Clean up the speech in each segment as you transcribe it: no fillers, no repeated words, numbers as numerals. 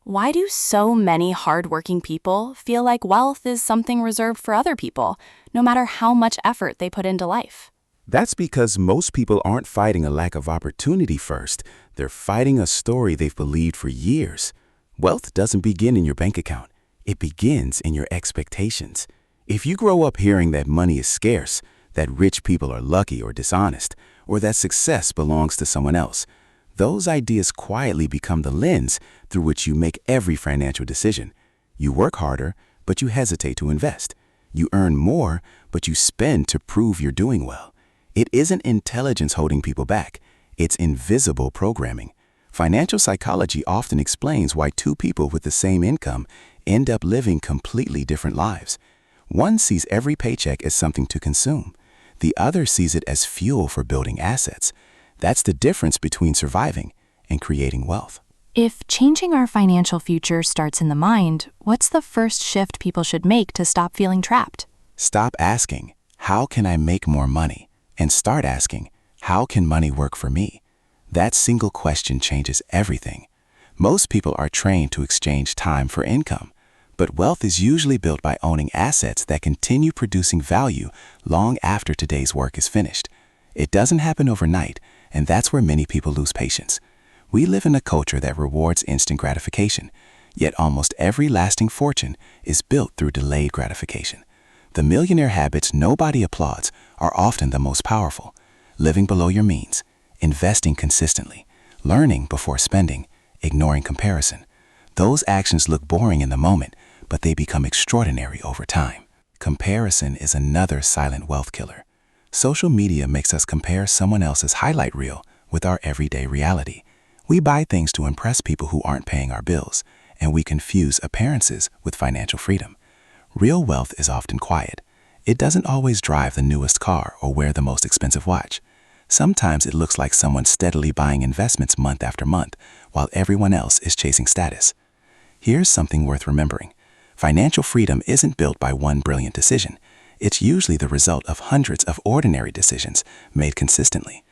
Why do so many hardworking people feel like wealth is something reserved for other people, no matter how much effort they put into life? That's because most people aren't fighting a lack of opportunity first. They're fighting a story they've believed for years. Wealth doesn't begin in your bank account. It begins in your expectations. If you grow up hearing that money is scarce, that rich people are lucky or dishonest, or that success belongs to someone else, those ideas quietly become the lens through which you make every financial decision. You work harder, but you hesitate to invest. You earn more, but you spend to prove you're doing well. It isn't intelligence holding people back. It's invisible programming. Financial psychology often explains why two people with the same income end up living completely different lives. One sees every paycheck as something to consume. The other sees it as fuel for building assets. That's the difference between surviving and creating wealth. If changing our financial future starts in the mind, what's the first shift people should make to stop feeling trapped? Stop asking, how can I make more money? And start asking, how can money work for me? That single question changes everything. Most people are trained to exchange time for income, but wealth is usually built by owning assets that continue producing value long after today's work is finished. It doesn't happen overnight, and that's where many people lose patience. We live in a culture that rewards instant gratification, yet almost every lasting fortune is built through delayed gratification. The millionaire habits nobody applauds are often the most powerful. Living below your means, investing consistently, learning before spending, ignoring comparison. Those actions look boring in the moment, but they become extraordinary over time. Comparison is another silent wealth killer. Social media makes us compare someone else's highlight reel with our everyday reality. We buy things to impress people who aren't paying our bills, and we confuse appearances with financial freedom. Real wealth is often quiet. It doesn't always drive the newest car or wear the most expensive watch. Sometimes it looks like someone steadily buying investments month after month, while everyone else is chasing status. Here's something worth remembering. Financial freedom isn't built by one brilliant decision. It's usually the result of hundreds of ordinary decisions made consistently.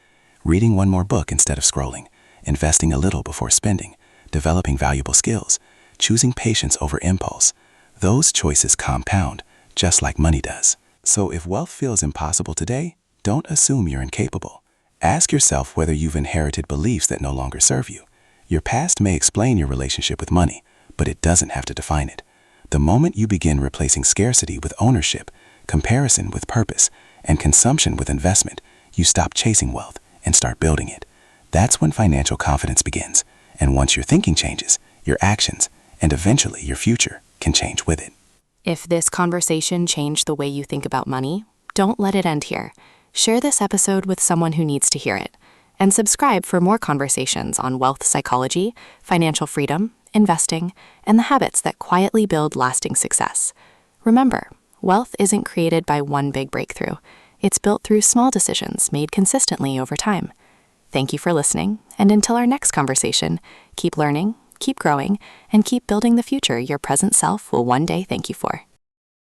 Reading one more book instead of scrolling, investing a little before spending, developing valuable skills, choosing patience over impulse. Those choices compound, just like money does. So if wealth feels impossible today, don't assume you're incapable. Ask yourself whether you've inherited beliefs that no longer serve you. Your past may explain your relationship with money, but it doesn't have to define it. The moment you begin replacing scarcity with ownership, comparison with purpose, and consumption with investment, you stop chasing wealth and start building it. That's when financial confidence begins. And once your thinking changes, your actions, and eventually your future can change with it. If this conversation changed the way you think about money, don't let it end here. Share this episode with someone who needs to hear it. And subscribe for more conversations on wealth psychology, financial freedom, investing, and the habits that quietly build lasting success. Remember, wealth isn't created by one big breakthrough. It's built through small decisions made consistently over time. Thank you for listening, and until our next conversation, keep learning, keep growing, and keep building the future your present self will one day thank you for.